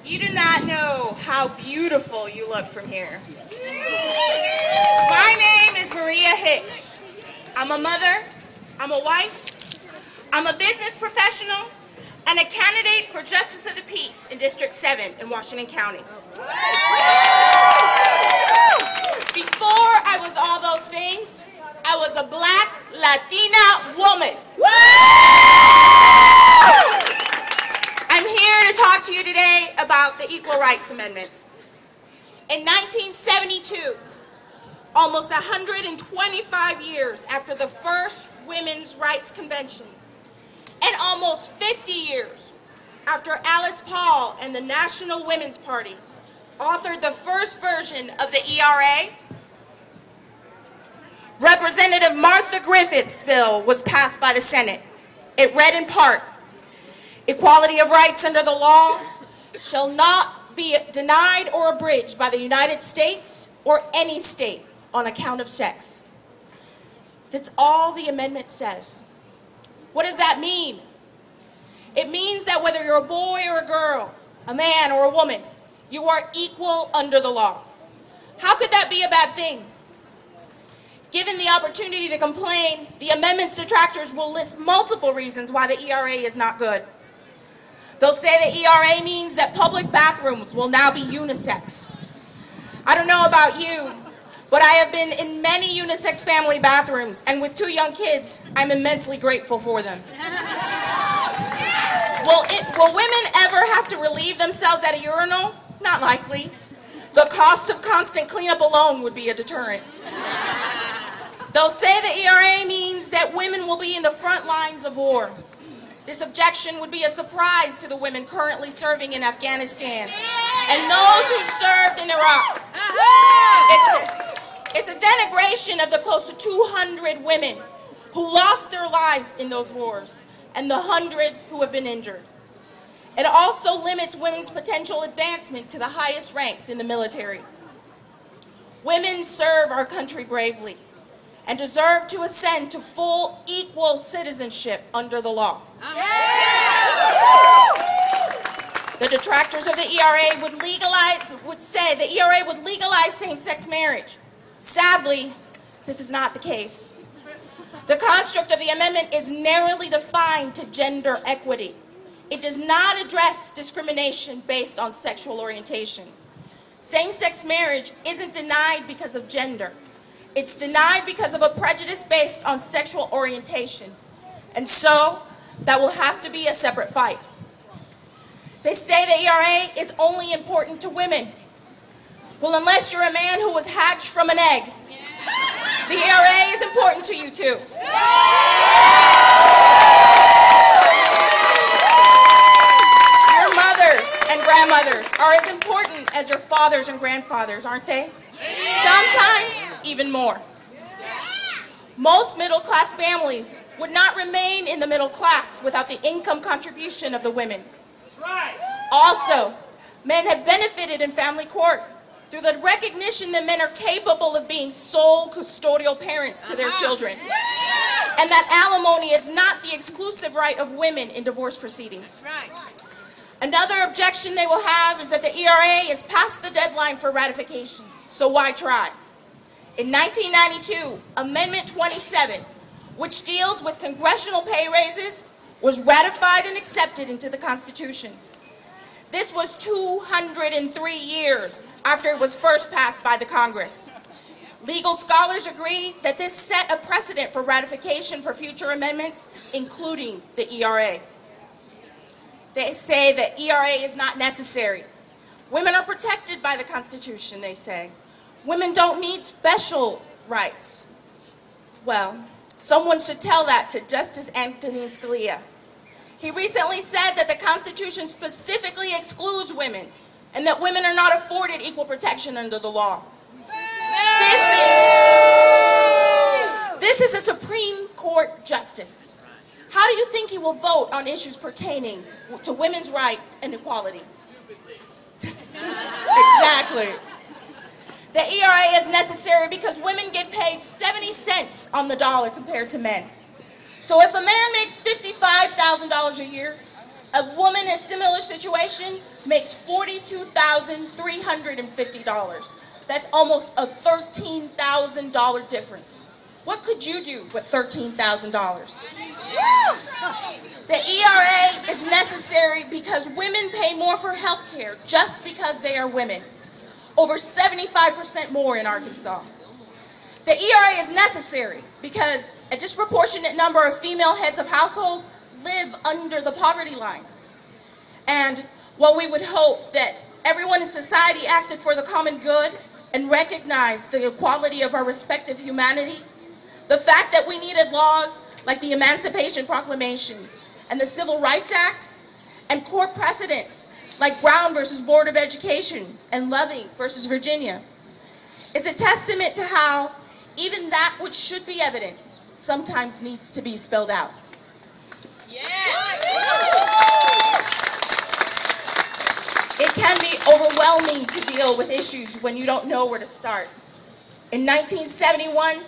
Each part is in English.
You do not know how beautiful you look from here. My name is Maria Hicks. I'm a mother, I'm a wife, I'm a business professional, and a candidate for Justice of the Peace in District 7 in Washington County. Before I was all those things, I was a Black Latina woman. I'm here to talk to you today about the Equal Rights Amendment. In 1972, almost 125 years after the first Women's Rights Convention, and almost 50 years after Alice Paul and the National Women's Party authored the first version of the ERA, Representative Martha Griffith's bill was passed by the Senate. It read in part, "Equality of rights under the law shall not be denied or abridged by the United States or any state on account of sex." That's all the amendment says. What does that mean? It means that whether you're a boy or a girl, a man or a woman, you are equal under the law. How could that be a bad thing? Given the opportunity to complain, the amendment's detractors will list multiple reasons why the ERA is not good. They'll say the ERA means that public bathrooms will now be unisex. I don't know about you, but I have been in many unisex family bathrooms, and with 2 young kids, I'm immensely grateful for them. Will women ever have to relieve themselves at a urinal? Not likely. The cost of constant cleanup alone would be a deterrent. They'll say the ERA means that women will be in the front lines of war. This objection would be a surprise to the women currently serving in Afghanistan and those who served in Iraq. It's a denigration of the close to 200 women who lost their lives in those wars and the hundreds who have been injured. It also limits women's potential advancement to the highest ranks in the military. Women serve our country bravely and deserve to ascend to full equal citizenship under the law. The detractors of the ERA would say the ERA would legalize same-sex marriage. Sadly, this is not the case. The construct of the amendment is narrowly defined to gender equity. It does not address discrimination based on sexual orientation. Same-sex marriage isn't denied because of gender. It's denied because of a prejudice based on sexual orientation. And so, that will have to be a separate fight. They say the ERA is only important to women. Well, unless you're a man who was hatched from an egg, the ERA is important to you too. Your mothers and grandmothers are as important as your fathers and grandfathers, aren't they? Sometimes even more. Most middle-class families would not remain in the middle class without the income contribution of the women. Also, men have benefited in family court through the recognition that men are capable of being sole custodial parents to their children, and that alimony is not the exclusive right of women in divorce proceedings. Another objection they will have is that the ERA is past the deadline for ratification, so why try? In 1992, Amendment 27, which deals with congressional pay raises, was ratified and accepted into the Constitution. This was 203 years after it was first passed by the Congress. Legal scholars agree that this set a precedent for ratification for future amendments, including the ERA. They say that ERA is not necessary. Women are protected by the Constitution, they say. Women don't need special rights. Well, someone should tell that to Justice Antonin Scalia. He recently said that the Constitution specifically excludes women and that women are not afforded equal protection under the law. This is a Supreme Court justice. How do you think he will vote on issues pertaining to women's rights and equality? Exactly. The ERA is necessary because women get paid 70 cents on the dollar compared to men. So if a man makes $55,000 a year, A woman in a similar situation makes $42,350. That's almost a $13,000 difference. What could you do with $13,000? The ERA is necessary because women pay more for health care just because they are women. Over 75% more in Arkansas. The ERA is necessary because a disproportionate number of female heads of households live under the poverty line. And while we would hope that everyone in society acted for the common good and recognized the equality of our respective humanity, the fact that we needed laws like the Emancipation Proclamation and the Civil Rights Act and court precedents like Brown versus Board of Education and Loving versus Virginia is a testament to how even that which should be evident sometimes needs to be spelled out. It can be overwhelming to deal with issues when you don't know where to start. In 1971,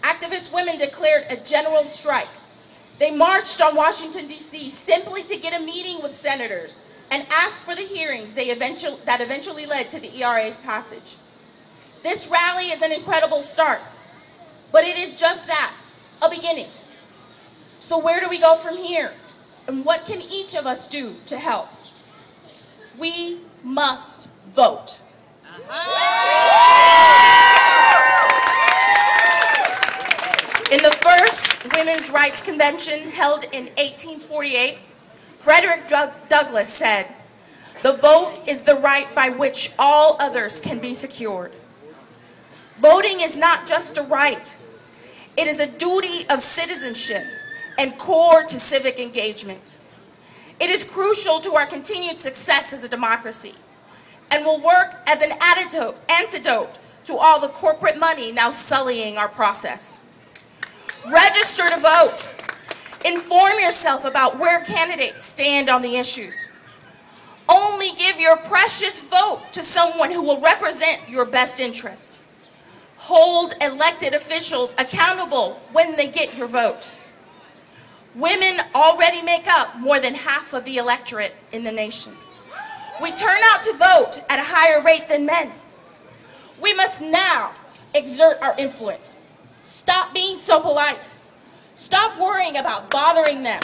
activist women declared a general strike. They marched on Washington, D.C. simply to get a meeting with senators and asked for the hearings that eventually led to the ERA's passage. This rally is an incredible start, but it is just that, a beginning. So where do we go from here? And what can each of us do to help? We must vote. In the first Women's Rights Convention held in 1848, Frederick Douglass said, "The vote is the right by which all others can be secured." Voting is not just a right. It is a duty of citizenship and core to civic engagement. It is crucial to our continued success as a democracy and will work as an antidote to all the corporate money now sullying our process. Register to vote. Inform yourself about where candidates stand on the issues. Only give your precious vote to someone who will represent your best interest. Hold elected officials accountable when they get your vote. Women already make up more than half of the electorate in the nation. We turn out to vote at a higher rate than men. We must now exert our influence. Stop being so polite. Stop worrying about bothering them.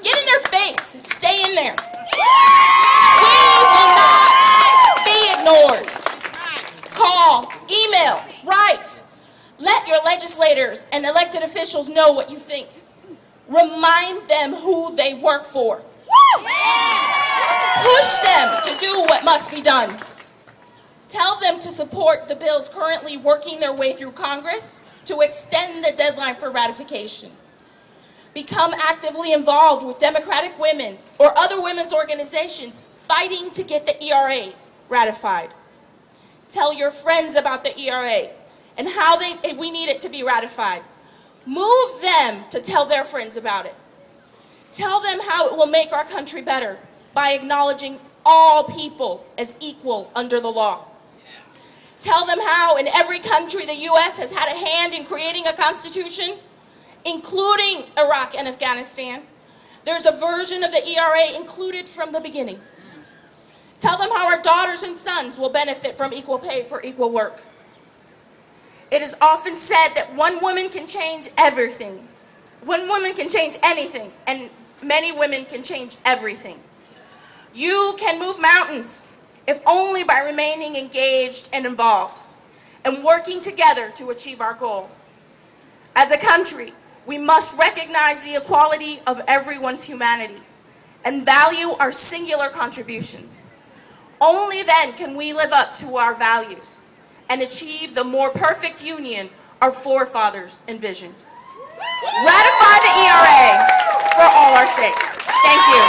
Get in their face. Stay in there. We will not be ignored. Call, email, write. Let your legislators and elected officials know what you think. Remind them who they work for. Push them to do what must be done. Tell them to support the bills currently working their way through Congress to extend the deadline for ratification. Become actively involved with Democratic women or other women's organizations fighting to get the ERA ratified. Tell your friends about the ERA and how we need it to be ratified. Move them to tell their friends about it. Tell them how it will make our country better by acknowledging all people as equal under the law. Tell them how in every country the U.S. has had a hand in creating a constitution, including Iraq and Afghanistan. There's a version of the ERA included from the beginning. Tell them how our daughters and sons will benefit from equal pay for equal work. It is often said that one woman can change everything. One woman can change anything, and many women can change everything. You can move mountains, if only by remaining engaged and involved, and working together to achieve our goal. As a country, we must recognize the equality of everyone's humanity and value our singular contributions. Only then can we live up to our values and achieve the more perfect union our forefathers envisioned. Ratify the ERA for all our sakes. Thank you.